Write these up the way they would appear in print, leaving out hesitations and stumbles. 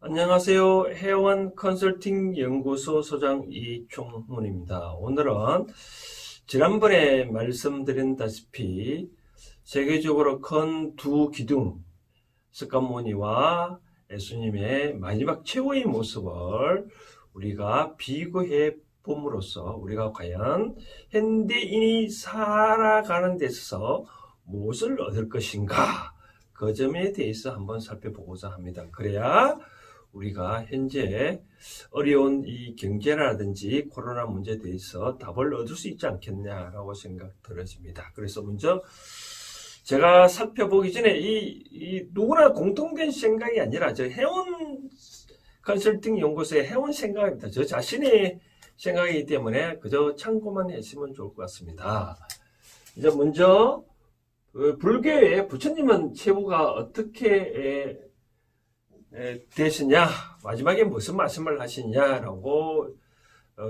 안녕하세요. 회원 컨설팅 연구소 소장 이총문입니다. 오늘은 지난번에 말씀드린다시피 세계적으로 큰 두 기둥 스카모니와 예수님의 마지막 최후의 모습을 우리가 비교해 봄으로써 우리가 과연 현대인이 살아가는 데 있어서 무엇을 얻을 것인가, 그 점에 대해서 한번 살펴보고자 합니다. 그래야 우리가 현재 어려운 이 경제라든지 코로나 문제에 대해서 답을 얻을 수 있지 않겠냐라고 생각 들어집니다. 그래서 먼저 제가 살펴보기 전에 이 누구나 공통된 생각이 아니라 저 회원 컨설팅 연구소의 회원 생각입니다. 저 자신의 생각이기 때문에 그저 참고만 하시면 좋을 것 같습니다. 이제 먼저 불교의 부처님은 최후가 어떻게 되시냐, 마지막에 무슨 말씀을 하시냐라고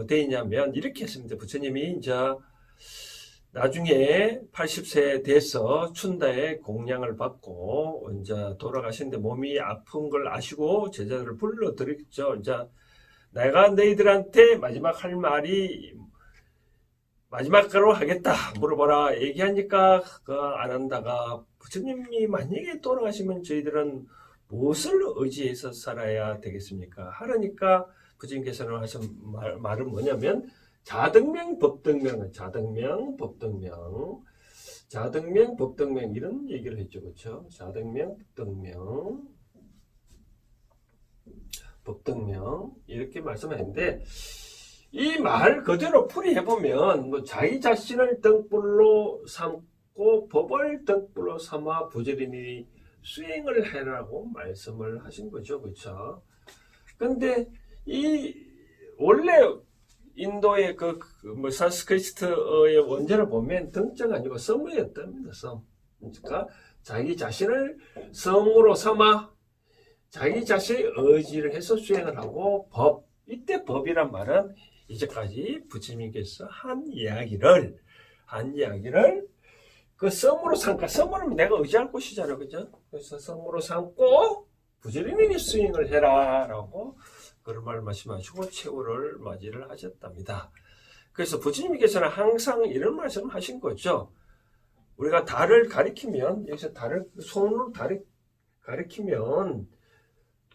되어 있냐면 이렇게 했습니다. 부처님이 이제 나중에 80세 돼서 춘다의 공양을 받고 이제 돌아가시는데 몸이 아픈 걸 아시고 제자들을 불러들였죠. 이제 내가 너희들한테 마지막 할 말이 마지막으로 하겠다 물어보라 얘기하니까 안 한다가 부처님이 만약에 돌아가시면 저희들은 무엇을 의지해서 살아야 되겠습니까? 하라니까 부처님께서는 하신 말은 뭐냐면 자등명 법등명, 자등명 법등명, 자등명 법등명 이런 얘기를 했죠. 그렇죠? 자등명 법등명, 법등명 이렇게 말씀했는데 이 말 그대로 풀이해보면 뭐 자기 자신을 등불로 삼고 법을 등불로 삼아 부지런히 수행을 해라고 말씀을 하신 거죠. 그렇죠? 근데 이 원래 인도의 뭐 산스크리트의 원제를 보면 등자가 아니고 성이었답니다. 성. 그러니까 자기 자신을 성으로 삼아 자기 자신의 의지를 해서 수행을 하고 법. 이때 법이란 말은 이제까지 부처님께서 한 이야기를 그 성으로 삼까, 성으로 내가 의지할 곳이잖아요. 그죠? 그래서 성으로 삼고 부지런히 수행을 해라 라고 그런 말 말씀하시고 최후를 맞이를 하셨답니다. 그래서 부처님께서는 항상 이런 말씀을 하신 거죠. 우리가 달을 가리키면, 여기서 달을 손으로 가리키면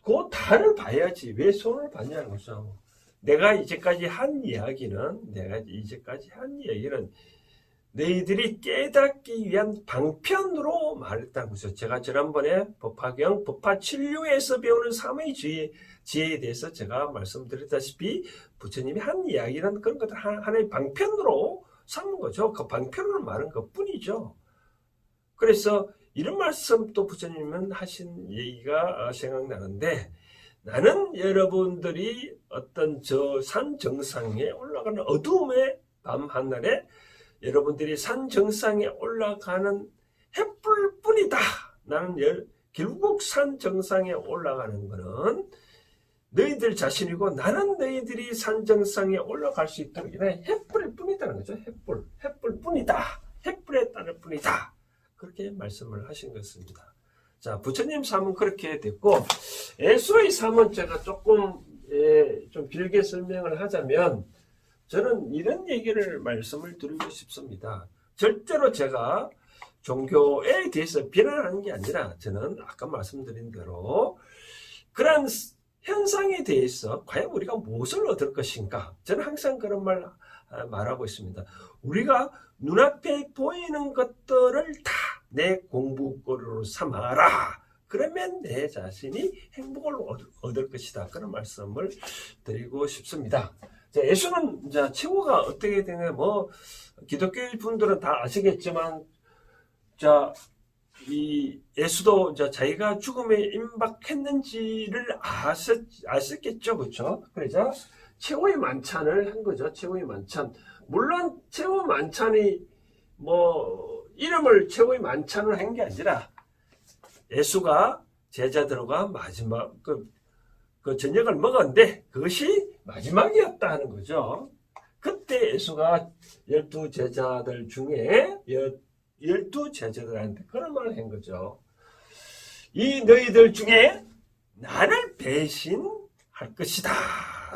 그 달을 봐야지 왜 손을 봤냐는 거죠. 내가 이제까지 한 이야기는 너희들이 깨닫기 위한 방편으로 말했다는 거죠. 제가 지난번에 법화경, 법화칠류에서 배우는 삼의 지혜에 대해서 제가 말씀드렸다시피 부처님이 한 이야기는 그런 것들 하나의 방편으로 삼는 거죠. 그 방편으로 말한 것 뿐이죠. 그래서 이런 말씀 또 부처님은 하신 얘기가 생각나는데, 나는 여러분들이 어떤 저 산 정상에 올라가는 어두움의 밤 하늘에 여러분들이 산 정상에 올라가는 햇불뿐이다. 나는 결국 산 정상에 올라가는 것은 너희들 자신이고 나는 너희들이 산 정상에 올라갈 수 있도록 햇불일 뿐이다는 거죠. 햇불뿐이다. 햇불에 따를 뿐이다. 그렇게 말씀을 하신 것입니다. 자, 부처님 삶은 그렇게 됐고, 예수의 삶은 제가 조금 좀 길게 설명을 하자면 저는 이런 얘기를 말씀을 드리고 싶습니다. 절대로 제가 종교에 대해서 비난하는 게 아니라 저는 아까 말씀드린 대로 그러한 현상에 대해서 과연 우리가 무엇을 얻을 것인가, 저는 항상 그런 말하고 있습니다. 우리가 눈앞에 보이는 것들을 다 내 공부거리로 삼아라. 그러면 내 자신이 행복을 얻을 것이다. 그런 말씀을 드리고 싶습니다. 자, 예수는 이제 최후가 어떻게 되냐, 뭐 기독교 분들은 다 아시겠지만, 자, 이 예수도 이제 자기가 죽음에 임박했는지를 아셨겠죠, 그렇죠? 그래서 최후의 만찬을 한 거죠. 최후의 만찬. 물론 최후 만찬이 뭐 이름을 최후의 만찬으로 한 게 아니라 예수가 제자들과 마지막 그 저녁을 먹었는데 그것이 마지막이었다 하는 거죠. 그때 예수가 12제자들 중에 12제자들한테 그런 말을 한 거죠. 이 너희들 중에 나를 배신할 것이다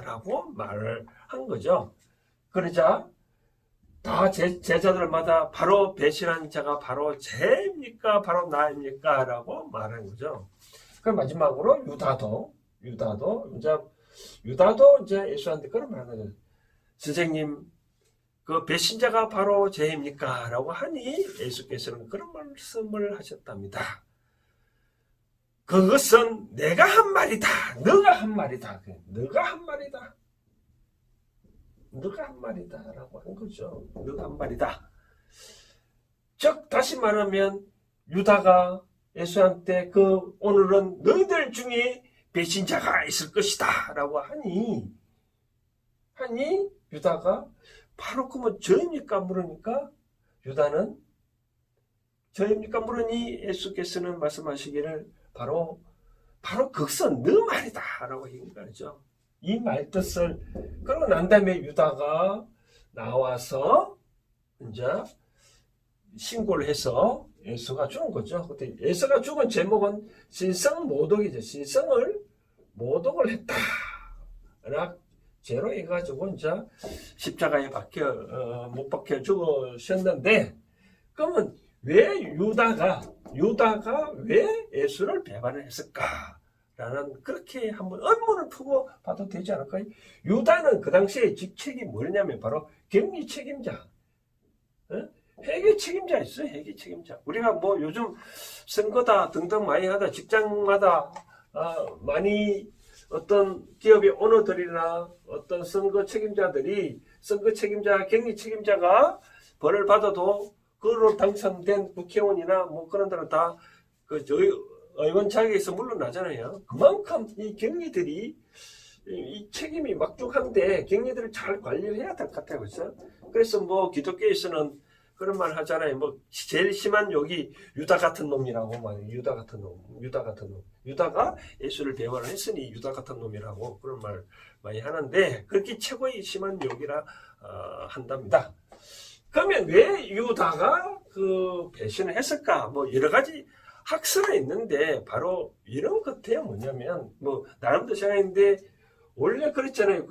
라고 말을 한 거죠. 그러자 다 제자들마다 바로 배신한 자가 바로 쟤입니까? 바로 나입니까? 라고 말한 거죠. 그 마지막으로 유다도 이제 예수한테 그런 말을 하는 거죠. 선생님, 그 배신자가 바로 쟤입니까? 라고 하니 예수께서는 그런 말씀을 하셨답니다. 그것은 내가 한 말이다. 너가 한 말이다. 너가 한 말이다. 너가 한 말이다. 라고 한 거죠. 너가 한 말이다. 즉, 다시 말하면, 유다가 예수한테 오늘은 너희들 중에 배신자가 있을 것이다. 라고 하니, 유다가 바로 그러면 저입니까? 물으니까, 유다는 저입니까? 물으니 예수께서는 말씀하시기를 바로 그것은 너 말이다 라고 얘기하죠. 이 말 뜻을 그러고 난 다음에 유다가 나와서 이제 신고를 해서 예수가 죽은 거죠. 그때 예수가 죽은 제목은 신성모독이죠. 신성을 모독을 했다. 죄로 해가지고 이제 십자가에 못 박혀 죽으셨는데, 그러면 왜 유다가 왜 예수를 배반을 했을까? 라는 그렇게 한번 의문을 풀고 봐도 되지 않을까요? 유다는 그 당시에 직책이 뭐냐면 바로 격리 책임자, 회계 책임자 있어요. 회계 책임자. 우리가 뭐 요즘 선거다 등등 많이 하다 직장마다 많이 어떤 기업의 오너들이나 어떤 선거 책임자들이 격리 책임자가 벌을 받아도 그로 당선된 국회의원이나 뭐 그런 데는 다 저희 의원 자격에서 물러나잖아요. 그만큼 이 격리들이 이 책임이 막중한데 격리들을 잘 관리를 해야 될 것 같아요. 그렇죠? 그래서 뭐 기독교에서는 그런 말 하잖아요. 뭐 제일 심한 욕이 유다 같은 놈이라고 말해요. 유다 같은 놈. 유다가 예수를 배반을 했으니 유다 같은 놈이라고 그런 말 많이 하는데 그렇게 최고의 심한 욕이라 한답니다. 그러면 왜 유다가 배신을 했을까? 뭐 여러 가지 학설은 있는데 바로 이런 것 같아요. 뭐냐면 뭐 나름대로 생각했는데 원래 그렇잖아요.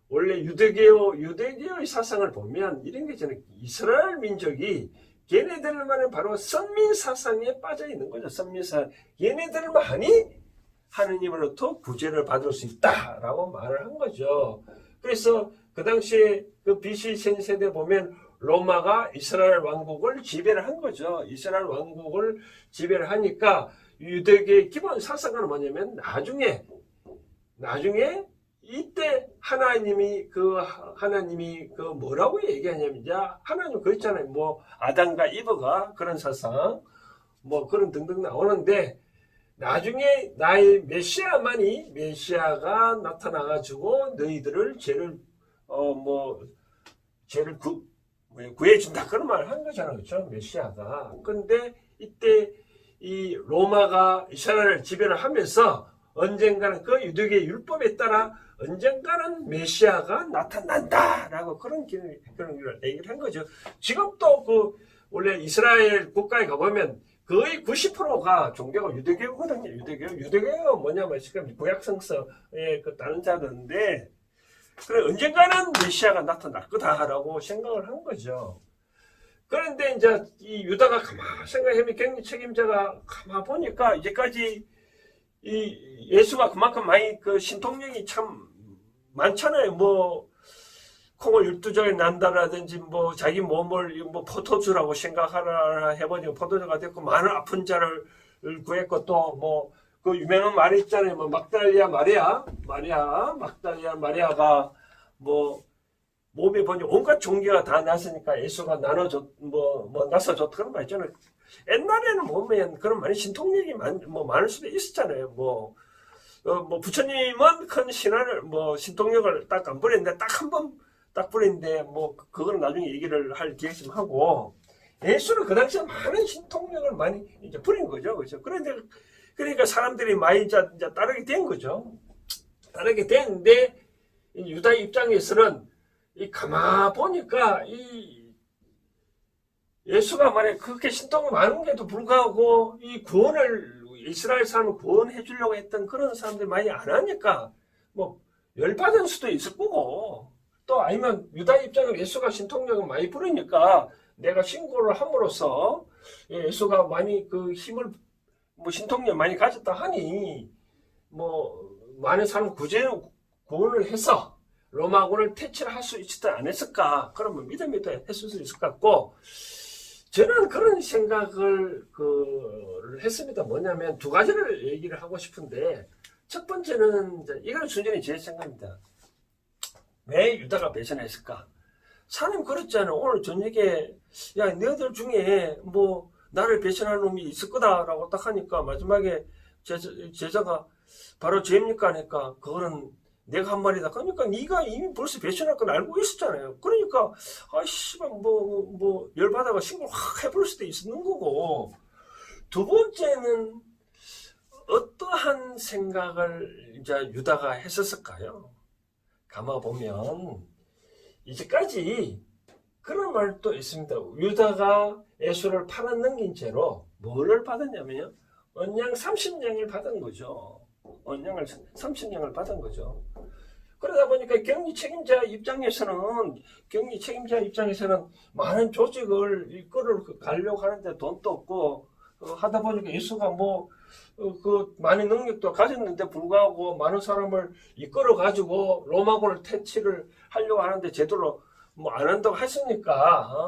원래 유대교의 사상을 보면 이런 게 있잖아요. 이스라엘 민족이 얘네들만의 바로 선민 사상에 빠져 있는 거죠. 선민사상. 얘네들만이 하느님으로부터 구제를 받을 수 있다라고 말을 한 거죠. 그래서 그 당시에 BC 세대 보면 로마가 이스라엘 왕국을 지배를 한 거죠. 이스라엘 왕국을 지배를 하니까 유대교의 기본 사상은 뭐냐면 나중에 이때 하나님이 뭐라고 얘기하냐면 하나님 그랬잖아요. 뭐 아담과 이브가 그런 사상 뭐 그런 등등 나오는데 나중에 나의 메시아가 나타나가지고 너희들을 죄를 구해준다 그런 말을 한 거잖아요. 그렇죠? 메시아가. 근데 이때 이 로마가 이스라엘을 지배를 하면서 언젠가는 그 유대교의 율법에 따라 언젠가는 메시아가 나타난다라고 그런 얘기를 한 거죠. 지금도 원래 이스라엘 국가에 가보면 거의 90%가 종교가 유대교거든요. 유대교가 뭐냐면 지금 구약성서의 다른 자들인데 그래 언젠가는 메시아가 나타날 거다라고 생각을 한 거죠. 그런데 이제 이 유다가 가만 생각해보면 격리 책임자가 가만 보니까 이제까지 이 예수가 그만큼 많이 신통력이 참 많잖아요. 뭐 콩을 12조에 난다라든지 뭐 자기 몸을 뭐 포도주라고 생각하라 해보니까 포도주가 됐고 많은 아픈 자를 구했고 또 뭐 유명한 말이 있잖아요. 뭐 막달리아 마리아가 뭐 몸에 보니 온갖 종기가 다 났으니까 예수가 나서줬 그런 말 있잖아요. 옛날에는 보면 그런 많이 신통력이 많을 수도 있었잖아요. 뭐 부처님은 큰 신화를 신통력을 딱 안 부렸는데 딱 한 번 딱 부렸는데 그거는 나중에 얘기를 할 기회 좀 하고 예수는 그 당시에 많은 신통력을 많이 이제 부린 거죠. 그렇죠? 그러니까 사람들이 많이 이제 따르게 된 거죠. 따르게 됐는데 유다 입장에서는 가만 보니까 예수가 만약 그렇게 신통이 많은 게도 불구하고 이 구원을 이스라엘 사람을 구원해 주려고 했던 그런 사람들이 많이 안 하니까 뭐 열받은 수도 있을 거고, 또 아니면 유다 입장에 예수가 신통력을 많이 부르니까 내가 신고를 함으로써 예수가 많이 그 힘을 뭐 신통력 많이 가졌다 하니 뭐 많은 사람 구원을 해서 로마군을 퇴치할 수 있지 않았을까? 그러면 믿음이 더 했을 수 있을 것 같고, 저는 그런 생각을 했습니다. 뭐냐면 두 가지를 얘기를 하고 싶은데, 첫 번째는 이건 순전히 제 생각입니다. 왜 유다가 배신했을까? 사님 그랬잖아요. 오늘 저녁에 야 너희들 중에 뭐 나를 배신하는 놈이 있을 거다라고 딱 하니까 마지막에 제자가 바로 죄입니까 하니까 그거는 내가 한 말이다. 그러니까 네가 이미 벌써 배신할 건 알고 있었잖아요. 그러니까 씨발 뭐 열받아가 신고를 확 해볼 수도 있는 거고, 두 번째는 어떠한 생각을 이제 유다가 했었을까요? 가만 보면 이제까지 그런 말도 있습니다. 유다가 에서를 팔아넘긴 채로 뭐를 받았냐면요, 언양 30냥을 받은 거죠. 언양을 30냥을 받은 거죠. 그러다 보니까 격리 책임자 입장에서는 많은 조직을 이끌어 가려고 하는데 돈도 없고, 하다 보니까 예수가 그 많은 능력도 가졌는데 불구하고 많은 사람을 이끌어 가지고 로마군을 퇴치를 하려고 하는데 제대로 안 한다고 했으니까,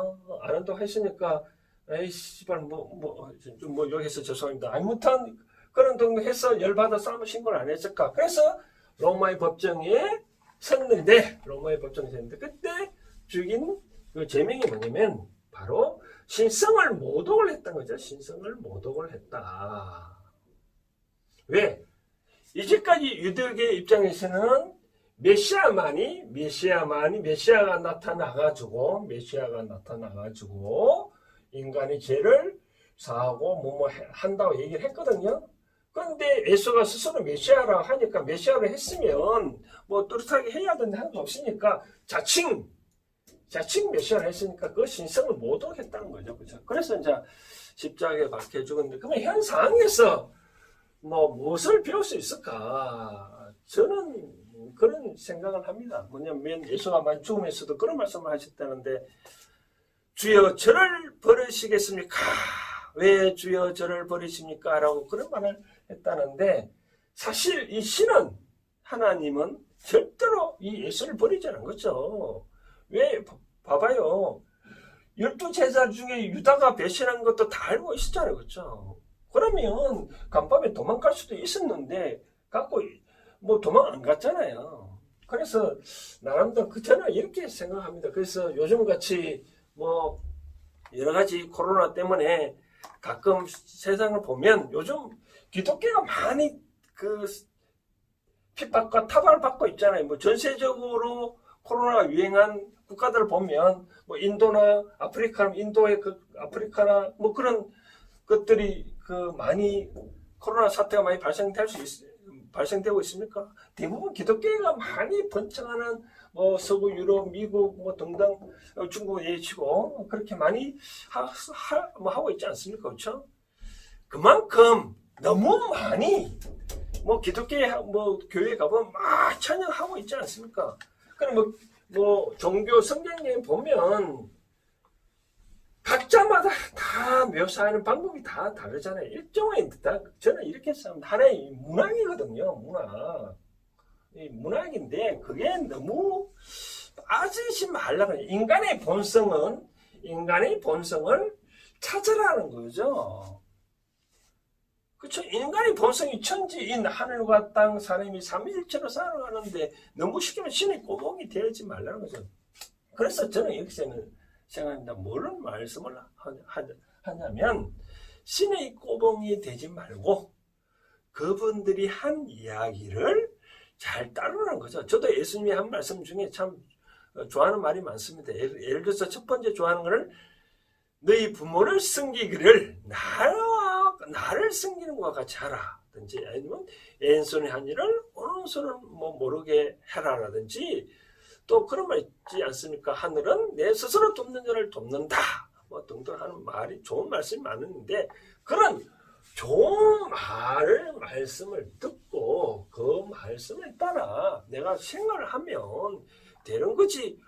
에이 씨발 좀 여기서 죄송합니다. 아무튼 그런 정도 해서 열받아 싸움을 신고를 안 했을까? 그래서 로마의 법정에 섰는데 그때 죽인 그 제명이 뭐냐면 바로 신성을 모독을 했던 거죠. 신성을 모독을 했다. 왜? 이제까지 유대계 입장에서는 메시아가 나타나가지고 인간의 죄를 사하고 한다고 얘기를 했거든요. 그런데 예수가 스스로 메시아라 하니까, 메시아를 했으면 뭐 뚜렷하게 해야 된다는 거 없으니까 자칭 메시아를 했으니까 그 신성을 모독했다는 거죠. 그죠? 그래서 이제 십자가에 박혀 죽었는데, 그러면 현 상황에서 무엇을 배울 수 있을까? 저는 그런 생각을 합니다. 뭐냐면 예수가 많이 죽음에서도 그런 말씀을 하셨다는데, 주여 저를 버리시겠습니까? 왜 주여 저를 버리십니까? 라고 그런 말을 했다는데, 사실 이 신은, 하나님은 절대로 이 예수를 버리지 않은 거죠. 왜? 봐봐요. 12제자 중에 유다가 배신한 것도 다 알고 있었잖아요. 그렇죠? 그러면 간밤에 도망갈 수도 있었는데 갖고 도망 안 갔잖아요. 그래서 나름대로 저는 이렇게 생각합니다. 그래서 요즘같이 여러 가지 코로나 때문에 가끔 세상을 보면 요즘 기독교가 많이 핍박과 타박을 받고 있잖아요. 전세적으로 코로나가 유행한 국가들을 보면 인도나 인도의 아프리카나 그런 것들이 많이 코로나 사태가 많이 발생되고 있습니까? 대부분 기독교가 많이 번창하는 서구 유럽, 미국 등등, 중국 예치고 그렇게 많이 하고 있지 않습니까? 그렇죠? 그만큼 너무 많이 기독교 교회 가보면 막 찬양하고 있지 않습니까? 그럼 종교 성경에 보면 각자마다 다 묘사하는 방법이 다 다르잖아요. 일종의 저는 이렇게 생각합니다. 하나의 문학이거든요. 문학인데 그게 너무 빠지지 말라고 해요. 인간의 본성을 찾으라는 거죠. 그렇죠? 인간의 본성이 천지인 하늘과 땅, 사람이 삼위일체로 살아가는데 너무 쉽게 신의 꼬봉이 되지 말라는 거죠. 그래서 저는 이렇게 생각합니다. 뭐를 말씀을 하냐면 신의 꼬봉이 되지 말고 그분들이 한 이야기를 잘 따르는 거죠. 저도 예수님이 한 말씀 중에 참 좋아하는 말이 많습니다. 예를 들어서 첫 번째 좋아하는 거를 너희 부모를 섬기기를 나를 섬기는 것과 같이 하라든지, 아니면 왼손이 한 일을 오른손은 모르게 해라라든지, 또 그런 말 있지 않습니까? 하늘은 내 스스로 돕는 자를 돕는다 등등 하는 말이 좋은 말씀이 많은데, 그런 좋은 말씀을 듣고 그 말씀에 따라 내가 생활을 하면 되는 거지.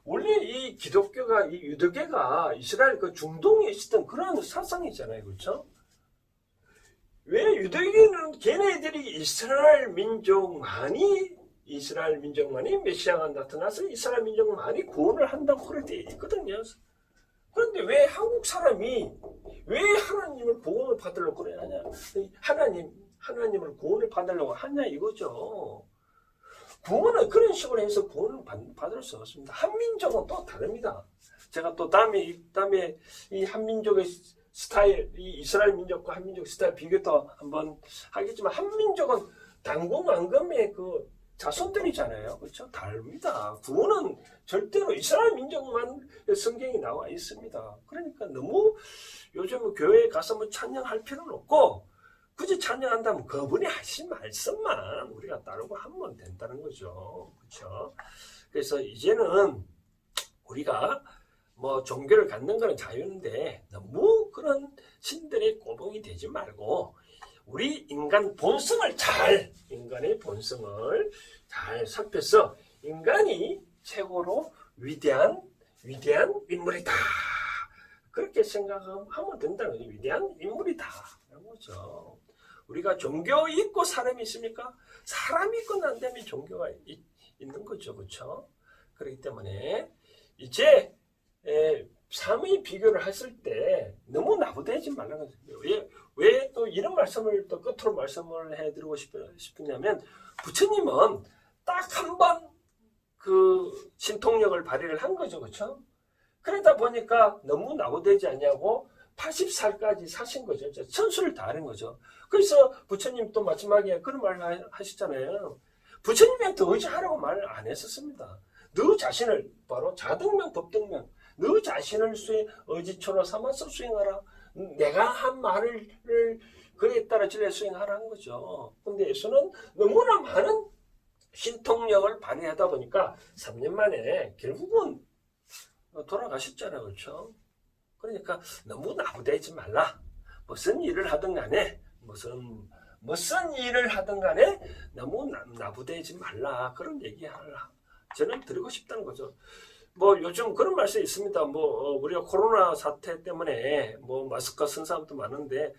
원래 이 기독교가, 이 유대교가 이스라엘 그 중동에 있었던 그런 사상이잖아요. 그렇죠? 왜 유대교는 걔네들이 이스라엘 민족만이 메시아가 나타나서 이스라엘 민족만이 구원을 한다고 그렇게 되어 있거든요. 그런데 왜 한국 사람이 왜 하나님을 구원을 받으려고 그래 하냐? 하나님을 구원을 받으려고 하냐 이거죠. 구원은 그런 식으로 해서 구원을 받을 수 없습니다. 한민족은 또 다릅니다. 제가 또 다음에 이 한민족의 스타일, 이 이스라엘 민족과 한민족 스타일 비교도 한번 하겠지만, 한민족은 당공왕금의 그 자손들이잖아요. 그렇죠? 다릅니다. 구원은 절대로 이스라엘 민족만 성경에 나와 있습니다. 그러니까 너무 요즘 교회에 가서 뭐 찬양할 필요는 없고, 굳이 찬양한다면 그분이 하신 말씀만 우리가 따르고 하면 된다는 거죠. 그렇죠? 그래서 이제는 우리가 뭐 종교를 갖는 거는 자유인데 너무 그런 신들의 꼬봉이 되지 말고 우리 인간의 본성을 잘 살펴서 인간이 최고로 위대한 인물이다. 그렇게 생각하면 된다는 거죠. 위대한 인물이다. 라는 거죠. 우리가 종교 있고 사람이 있습니까? 사람이 있고 난 다음에 종교가 있는 거죠. 그렇죠? 그렇기 때문에 이제 삶의 비교를 했을 때 너무 나부대지 말라는 거죠. 왜 또 이런 말씀을 또 끝으로 말씀을 해드리고 싶으냐면, 부처님은 딱 한 번 그 신통력을 발휘를 한 거죠. 그렇죠? 그러다 보니까 너무 나부대지 않냐고 80살까지 사신 거죠. 천수를 다하는 거죠. 그래서 부처님 또 마지막에 그런 말을 하셨잖아요. 부처님한테 의지하라고 말을 안 했었습니다. 너 자신을 바로 자등명 법등명 너 자신을 의지처로 삼아서 수행하라. 내가 한 말을 그에 따라 진리에 수행하라는 거죠. 근데 예수는 너무나 많은 신통력을 발휘하다 보니까 3년 만에 결국은 돌아가셨잖아요. 그렇죠? 그러니까 너무 나부대지 말라. 무슨 일을 하든 간에 너무 나부대지 말라. 그런 얘기를 저는 드리고 싶다는 거죠. 뭐 요즘 그런 말씀이 있습니다. 우리가 코로나 사태 때문에 마스크 쓴 사람도 많은데,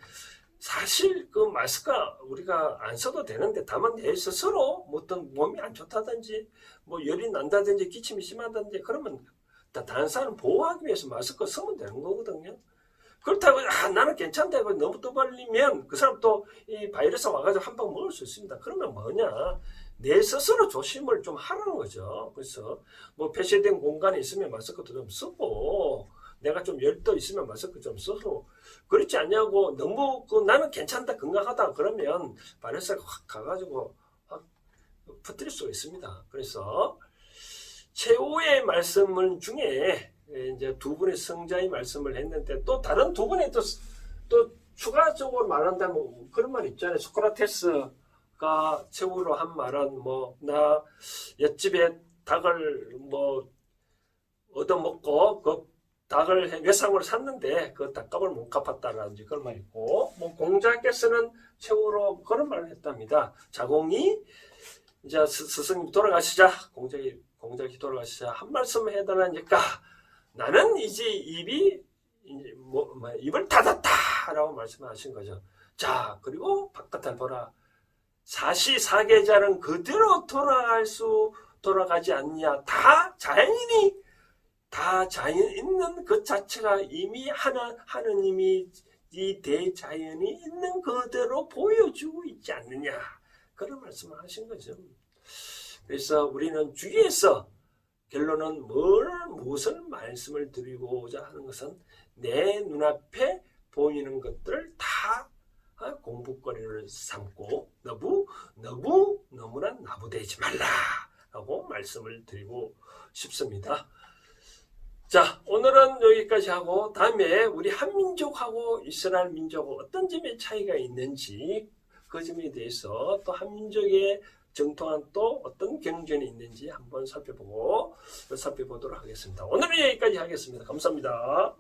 사실 그 마스크가 우리가 안 써도 되는데, 다만 내 스스로 어떤 몸이 안 좋다든지 열이 난다든지 기침이 심하다든지 그러면 다른 사람 보호하기 위해서 마스크 쓰면 되는 거거든요. 그렇다고 나는 괜찮다 이거 너무 떠벌리면 그 사람 또 이 바이러스 와가지고 한 방 먹을 수 있습니다. 그러면 뭐냐, 내 스스로 조심을 좀 하라는 거죠. 그래서 폐쇄된 공간에 있으면 마스크도 좀 쓰고, 내가 좀 열도 있으면 마스크 좀 써서, 그렇지 않냐고 너무 나는 괜찮다 건강하다 그러면 바이러스가 확 가가지고 확 퍼뜨릴 수가 있습니다. 그래서 최후의 말씀을 중에 이제 두 분의 성자의 말씀을 했는데, 또 다른 두 분이 또 추가적으로 말한다면 그런 말 있잖아요. 소크라테스가 최후로 한 말은 나 옆집에 닭을 얻어먹고 그 닭을 외상으로 샀는데 그 닭값을 못 갚았다라든지 그런 말이 있고, 공자께서는 최후로 그런 말을 했답니다. 자공이 이제 스승님 돌아가시자, 공자기 돌아가시자 한 말씀 해달라니까 나는 이제 입을 닫았다라고 말씀하신 거죠. 자, 그리고 바깥을 보라. 사시사계자는 그대로 돌아가지 않냐. 다 자연 있는 그 자체가 이미 하느님이 이 대자연이 있는 그대로 보여주고 있지 않느냐. 그런 말씀을 하신 거죠. 그래서 우리는 주위에서 결론은 무엇을 말씀을 드리고자 하는 것은 내 눈앞에 보이는 것들을 다 공부거리를 삼고 너무나 나부대지 말라라고 말씀을 드리고 싶습니다. 자, 오늘은 여기까지 하고, 다음에 우리 한민족하고 이스라엘 민족은 어떤 점의 차이가 있는지, 그 점에 대해서 또 한민족의 정통한 또 어떤 경전이 있는지 한번 살펴보도록 하겠습니다. 오늘은 여기까지 하겠습니다. 감사합니다.